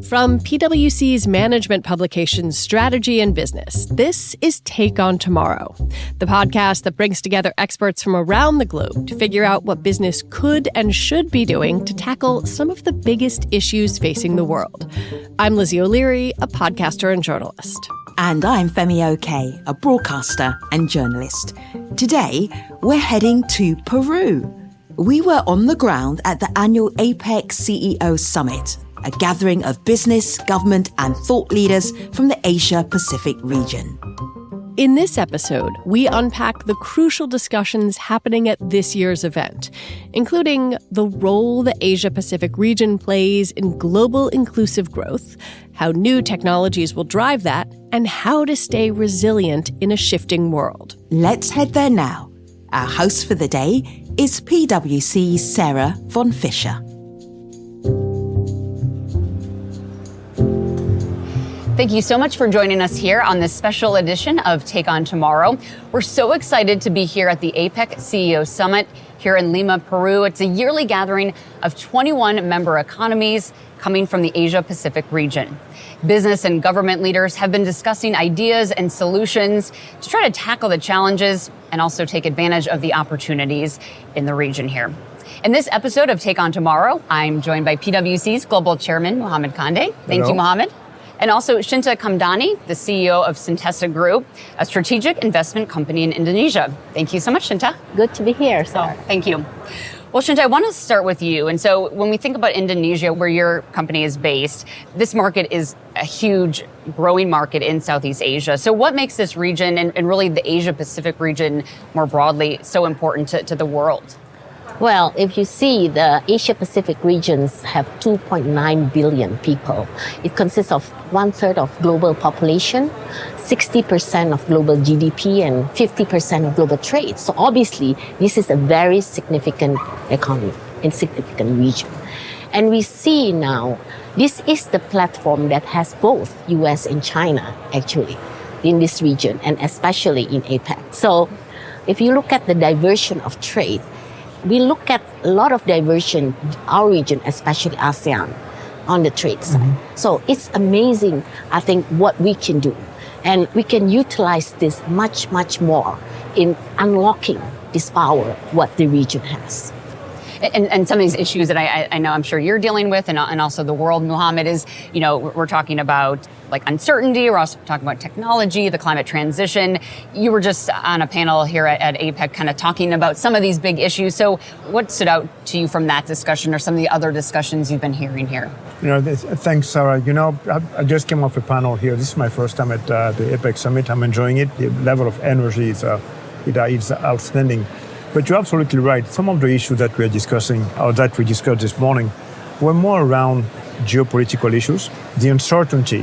From PwC's management publication Strategy and Business, this is Take on Tomorrow, the podcast that brings together experts from around the globe to figure out what business could and should be doing to tackle some of the biggest issues facing the world. I'm Lizzie O'Leary, a podcaster and journalist. And I'm Femi Oke, a broadcaster and journalist. Today, we're heading to Peru. We were on the ground at the annual APEC CEO Summit, a gathering of business, government, and thought leaders from the Asia-Pacific region. In this episode, we unpack the crucial discussions happening at this year's event, including the role the Asia-Pacific region plays in global inclusive growth, how new technologies will drive that, and how to stay resilient in a shifting world. Let's head there now. Our host for the day is PwC's Sarah von Fischer. Thank you so much for joining us here on this special edition of Take on Tomorrow. We're so excited to be here at the APEC CEO Summit here in Lima, Peru. It's a yearly gathering of 21 member economies coming from the Asia-Pacific region. Business and government leaders have been discussing ideas and solutions to try to tackle the challenges and also take advantage of the opportunities in the region here. In this episode of Take on Tomorrow, I'm joined by PwC's Global Chairman, Mohamed Kande. Thank you, Mohamed. And also Shinta Kamdani, the CEO of Sintesa Group, a strategic investment company in Indonesia. Thank you so much, Shinta. Good to be here, sir. Thank you. Well, Shinta, I want to start with you. And so when we think about Indonesia, where your company is based, this market is a huge growing market in Southeast Asia. So what makes this region and really the Asia-Pacific region more broadly so important to the world? Well, if you see, the Asia-Pacific regions have 2.9 billion people. It consists of 1/3 of global population, 60% of global GDP, and 50% of global trade. So obviously, this is a very significant economy and significant region. And we see now, this is the platform that has both US and China, actually, in this region, and especially in APEC. So if you look at the diversion of trade, we look at a lot of diversion, our region, especially ASEAN, on the trade side. Mm-hmm. So it's amazing, I think, what we can do. And we can utilize this much, much more in unlocking this power, what the region has. And some of these issues that I know I'm sure you're dealing with and also the world, Mohamed, is, you know, we're talking about like uncertainty. We're also talking about technology, the climate transition. You were just on a panel here at APEC kind of talking about some of these big issues. So what stood out to you from that discussion or some of the other discussions you've been hearing here? You know, thanks, Sarah. You know, I just came off a panel here. This is my first time at the APEC Summit. I'm enjoying it. The level of energy is outstanding. But you're absolutely right. Some of the issues that we're discussing, or that we discussed this morning, were more around geopolitical issues, the uncertainty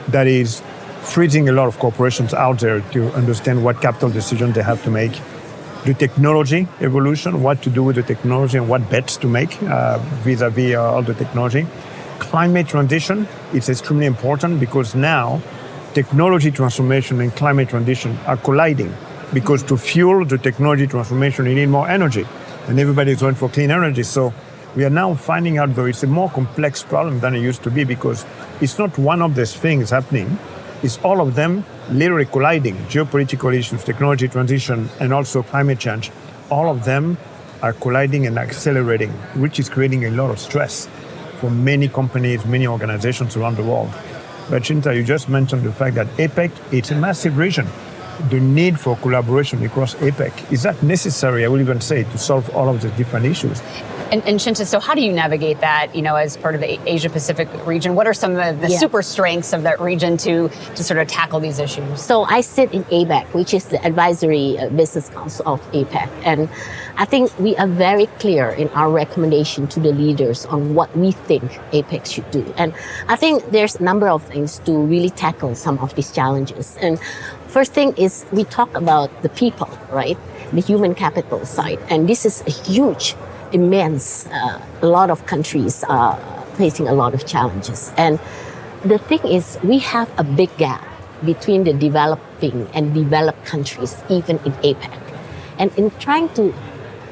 that is freezing a lot of corporations out there to understand what capital decisions they have to make, the technology evolution, what to do with the technology and what bets to make vis-a-vis all the technology. Climate transition is extremely important because now technology transformation and climate transition are colliding. Because to fuel the technology transformation, you need more energy. And everybody's going for clean energy. So we are now finding out that it's a more complex problem than it used to be because it's not one of these things happening. It's all of them literally colliding. Geopolitical issues, technology transition, and also climate change. All of them are colliding and accelerating, which is creating a lot of stress for many companies, many organizations around the world. But Shinta, you just mentioned the fact that APEC, it's a massive region. The need for collaboration across APEC, is that necessary, I would even say, to solve all of the different issues? And Shinta, so how do you navigate that, you know, as part of the Asia-Pacific region? What are some of the super strengths of that region to sort of tackle these issues? So I sit in APEC, which is the Advisory Business Council of APEC. And I think we are very clear in our recommendation to the leaders on what we think APEC should do. And I think there's a number of things to really tackle some of these challenges. And first thing is we talk about the people, right? The human capital side. And this is a huge, immense, a lot of countries are facing a lot of challenges. And the thing is we have a big gap between the developing and developed countries, even in APEC. And in trying to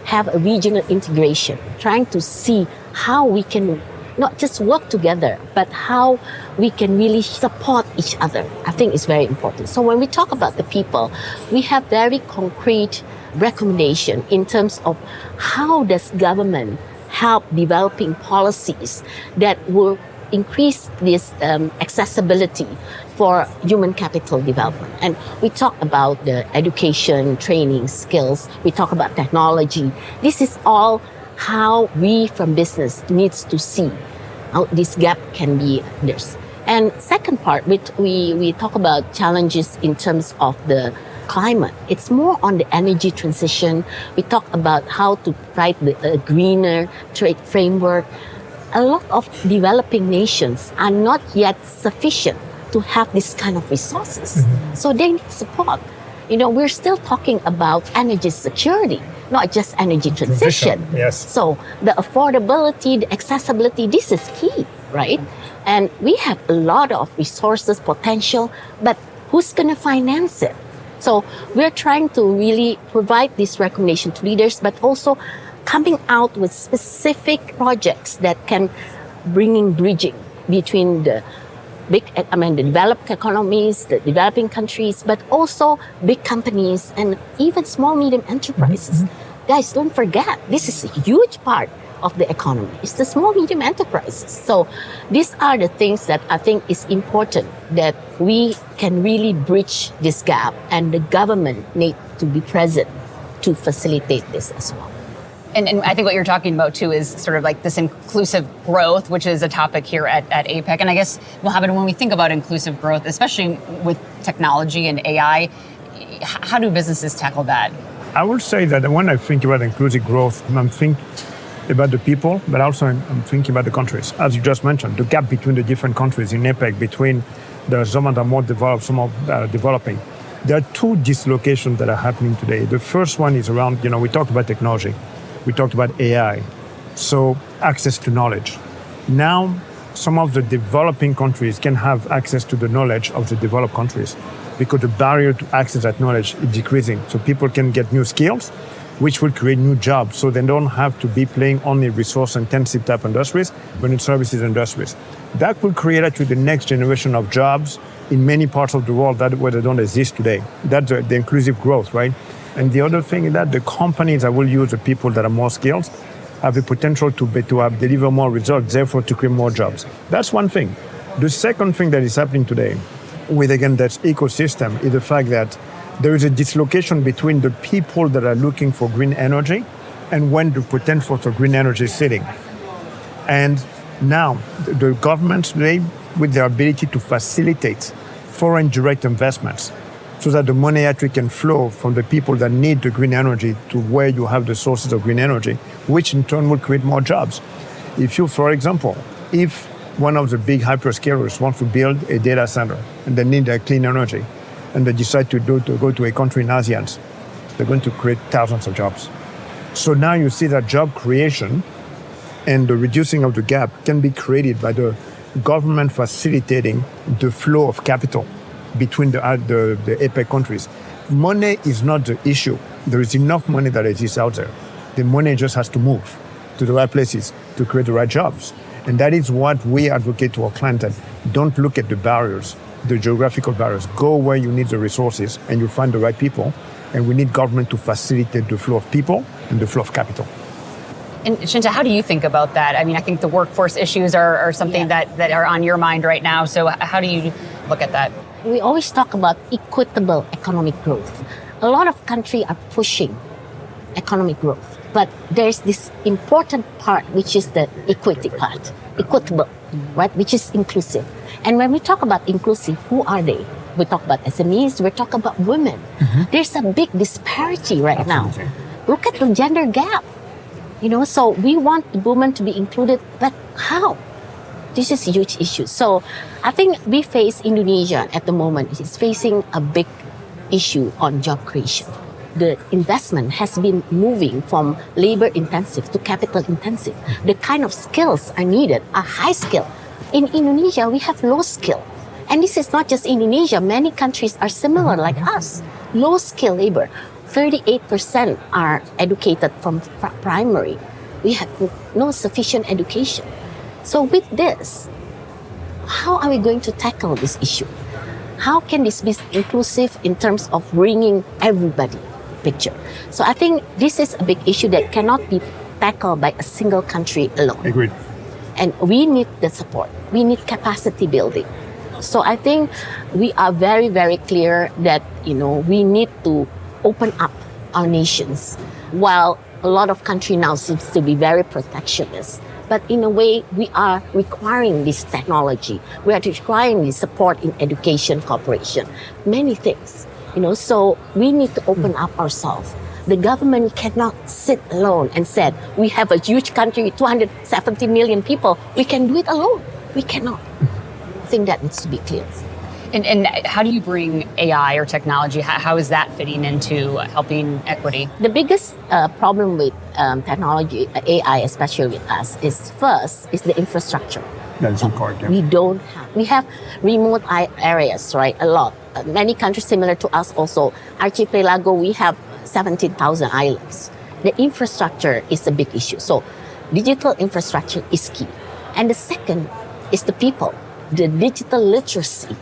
have a regional integration, trying to see how we can not just work together, but how we can really support each other, I think is very important. So when we talk about the people, we have very concrete recommendation in terms of how does government help developing policies that will increase this accessibility for human capital development. And we talk about the education, training, skills. We talk about technology. This is all how we from business needs to see how this gap can be theirs. And second part, we talk about challenges in terms of the climate. It's more on the energy transition. We talk about how to write a greener trade framework. A lot of developing nations are not yet sufficient to have this kind of resources. So they need support. We're still talking about energy security, not just energy transition. Yes. So the affordability, the accessibility, this is key, right? And we have a lot of resources, potential, but who's going to finance it? So we're trying to really provide this recommendation to leaders, but also coming out with specific projects that can bridging between the the developed economies, the developing countries, but also big companies and even small, medium enterprises. Guys, don't forget, this is a huge part of the economy. It's the small, medium enterprises. So these are the things that I think is important that we can really bridge this gap, and the government need to be present to facilitate this as well. And I think what you're talking about too is sort of like this inclusive growth, which is a topic here at APEC. And I guess, Mohamed, when we think about inclusive growth, especially with technology and AI, how do businesses tackle that? I would say that when I think about inclusive growth, I'm thinking about the people, but also I'm thinking about the countries. As you just mentioned, the gap between the different countries in APEC, between some that are more developed, some are developing. There are two dislocations that are happening today. The first one is around, we talked about technology. We talked about AI, so access to knowledge. Now, some of the developing countries can have access to the knowledge of the developed countries because the barrier to access that knowledge is decreasing. So people can get new skills, which will create new jobs. So they don't have to be playing only resource-intensive type industries, but in services industries. That will create actually the next generation of jobs in many parts of the world where they don't exist today. That's the inclusive growth, right? And the other thing is that the companies that will use the people that are more skilled have the potential to deliver more results, therefore to create more jobs. That's one thing. The second thing that is happening today with, again, that ecosystem is the fact that there is a dislocation between the people that are looking for green energy and when the potential for green energy is sitting. And now the governments today, with their ability to facilitate foreign direct investments, so that the money actually can flow from the people that need the green energy to where you have the sources of green energy, which in turn will create more jobs. For example, if one of the big hyperscalers wants to build a data center and they need clean energy, and they decide to go to a country in ASEAN, they're going to create thousands of jobs. So now you see that job creation and the reducing of the gap can be created by the government facilitating the flow of capital between the APEC countries. Money is not the issue. There is enough money that exists out there. The money just has to move to the right places to create the right jobs. And that is what we advocate to our clients. That don't look at the barriers, the geographical barriers. Go where you need the resources and you'll find the right people. And we need government to facilitate the flow of people and the flow of capital. And Shinta, how do you think about that? I mean, I think the workforce issues are something that are on your mind right now. So how do you look at that? We always talk about equitable economic growth. A lot of countries are pushing economic growth, but there's this important part, which is the equity part, equitable, right? Which is inclusive. And when we talk about inclusive, who are they? We talk about SMEs, we talk about women. There's a big disparity right now. Look at the gender gap. So we want the women to be included, but how? This is a huge issue. So I think we face Indonesia at the moment is facing a big issue on job creation. The investment has been moving from labor intensive to capital intensive. The kind of skills are needed are high skill. In Indonesia, we have low skill. And this is not just Indonesia. Many countries are similar like us. Low skill labor. 38% are educated from primary. We have no sufficient education. So with this, how are we going to tackle this issue? How can this be inclusive in terms of bringing everybody picture? So I think this is a big issue that cannot be tackled by a single country alone. Agreed. And we need the support. We need capacity building. So I think we are very, very clear that, we need to open up our nations. While a lot of country now seems to be very protectionist, but in a way, we are requiring this technology. We are requiring this support in education, cooperation, many things. So we need to open up ourselves. The government cannot sit alone and said, we have a huge country, 270 million people. We can do it alone. We cannot. I think that needs to be clear. And how do you bring AI or technology? How is that fitting into helping equity? The biggest problem with technology, AI especially with us, is the infrastructure. That's important. Yeah. We have remote areas, right? A lot. Many countries similar to us also. Archipelago, we have 17,000 islands. The infrastructure is a big issue. So digital infrastructure is key. And the second is the people, the digital literacy.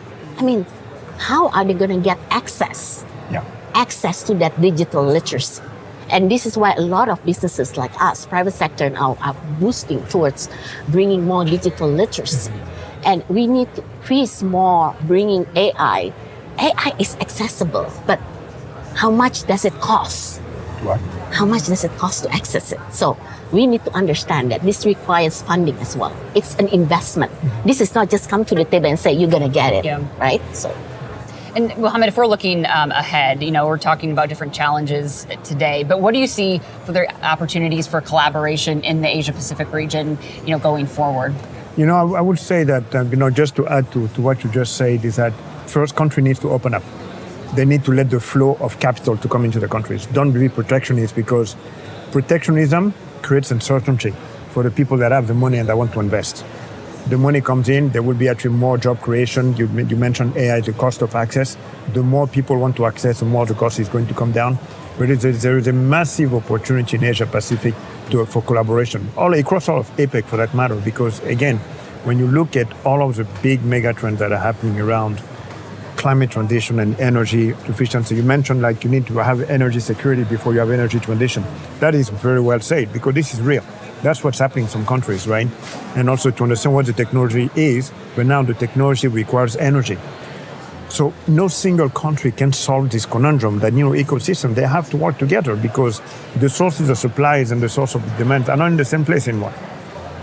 How are they going to get access to that digital literacy? And this is why a lot of businesses like us, private sector now, are boosting towards bringing more digital literacy. And we need to increase more bringing AI. AI is accessible, but how much does it cost? What? How much does it cost to access it? So we need to understand that this requires funding as well. It's an investment. This is not just come to the table and say, you're going to get it, right? So. And Mohamed, if we're looking ahead, we're talking about different challenges today, but what do you see for the opportunities for collaboration in the Asia-Pacific region, going forward? I would say that, just to add to what you just said, is that first country needs to open up. They need to let the flow of capital to come into the countries. Don't be protectionist, because protectionism creates uncertainty for the people that have the money and that want to invest. The money comes in, there will be actually more job creation. You mentioned AI, the cost of access. The more people want to access, the more the cost is going to come down. But there is a massive opportunity in Asia Pacific for collaboration, all across all of APEC for that matter, because again, when you look at all of the big mega trends that are happening around climate transition and energy efficiency. You mentioned you need to have energy security before you have energy transition. That is very well said, because this is real. That's what's happening in some countries, right? And also to understand what the technology is, but now the technology requires energy. So no single country can solve this conundrum. That new ecosystem, they have to work together, because the sources of supplies and the source of demand are not in the same place anymore.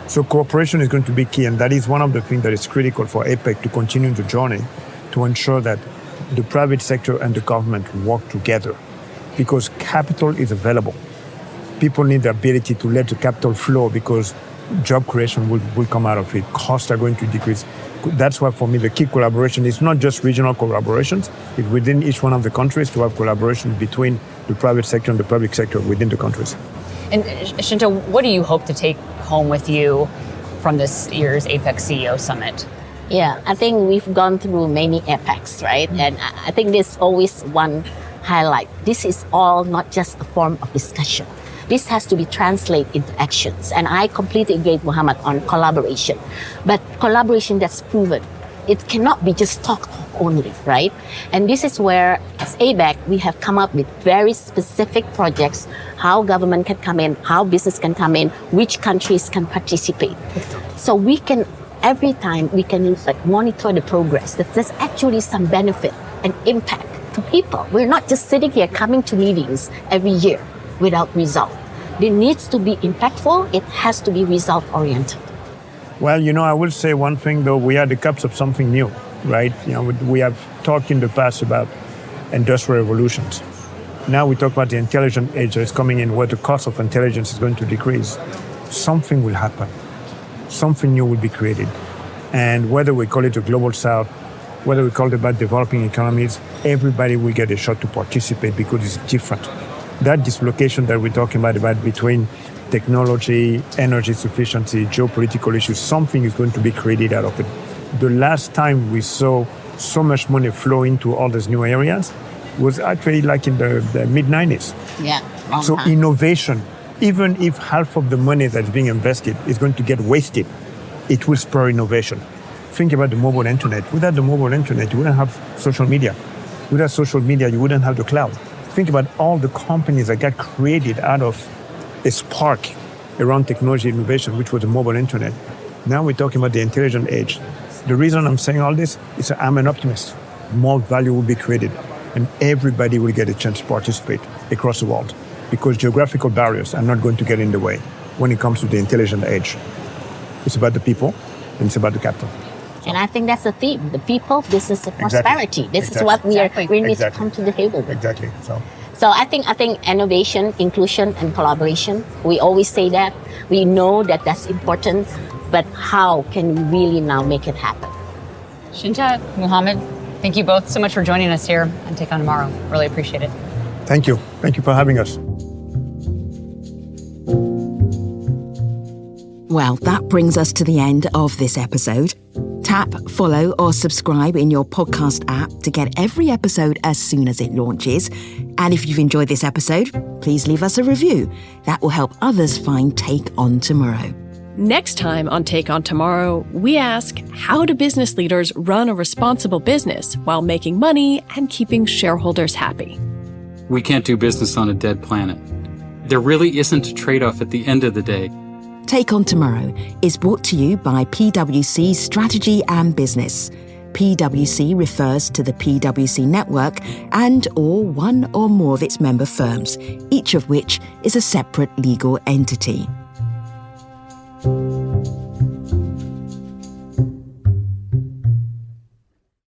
So cooperation is going to be key, and that is one of the things that is critical for APEC to continue the journey, to ensure that the private sector and the government work together, because capital is available. People need the ability to let the capital flow, because job creation will come out of it. Costs are going to decrease. That's why for me the key collaboration is not just regional collaborations, it's within each one of the countries to have collaboration between the private sector and the public sector within the countries. And Shinta, what do you hope to take home with you from this year's APEC CEO Summit? Yeah, I think we've gone through many APECs, right? And I think there's always one highlight. This is all not just a form of discussion. This has to be translated into actions. And I completely agree with Mohamed on collaboration. But collaboration that's proven. It cannot be just talk only, right? And this is where, as APEC, we have come up with very specific projects, how government can come in, how business can come in, which countries can participate. So we can, every time we can monitor the progress, that there's actually some benefit and impact to people. We're not just sitting here coming to meetings every year without result. It needs to be impactful. It has to be result-oriented. Well, I will say one thing, though. We are the cups of something new, right? We have talked in the past about industrial revolutions. Now we talk about the intelligent age that is coming in, where the cost of intelligence is going to decrease. Something will happen. Something new will be created. And whether we call it a global south, whether we call it about developing economies, everybody will get a shot to participate, because it's different. That dislocation that we're talking about between technology, energy sufficiency, geopolitical issues, something is going to be created out of it. The last time we saw so much money flow into all these new areas was actually in the mid-90s. Yeah. So innovation, even if half of the money that's being invested is going to get wasted, it will spur innovation. Think about the mobile internet. Without the mobile internet, you wouldn't have social media. Without social media, you wouldn't have the cloud. Think about all the companies that got created out of a spark around technology innovation, which was the mobile internet. Now we're talking about the intelligent age. The reason I'm saying all this is that I'm an optimist. More value will be created, and everybody will get a chance to participate across the world, because geographical barriers are not going to get in the way when it comes to the intelligent age. It's about the people, and it's about the capital. And I think that's the theme: the people, business, and prosperity. Exactly. This is what we need to come to the table with. Exactly. So I think innovation, inclusion, and collaboration. We always say that. We know that that's important, but how can we really now make it happen? Shinta, Mohamed, thank you both so much for joining us here on Take On Tomorrow. Really appreciate it. Thank you. Thank you for having us. Well, that brings us to the end of this episode. Tap, follow, or subscribe in your podcast app to get every episode as soon as it launches. And if you've enjoyed this episode, please leave us a review. That will help others find Take On Tomorrow. Next time on Take On Tomorrow, we ask, how do business leaders run a responsible business while making money and keeping shareholders happy? We can't do business on a dead planet. There really isn't a trade-off at the end of the day. Take On Tomorrow is brought to you by PwC Strategy and Business. PwC refers to the PwC network and/or one or more of its member firms, each of which is a separate legal entity.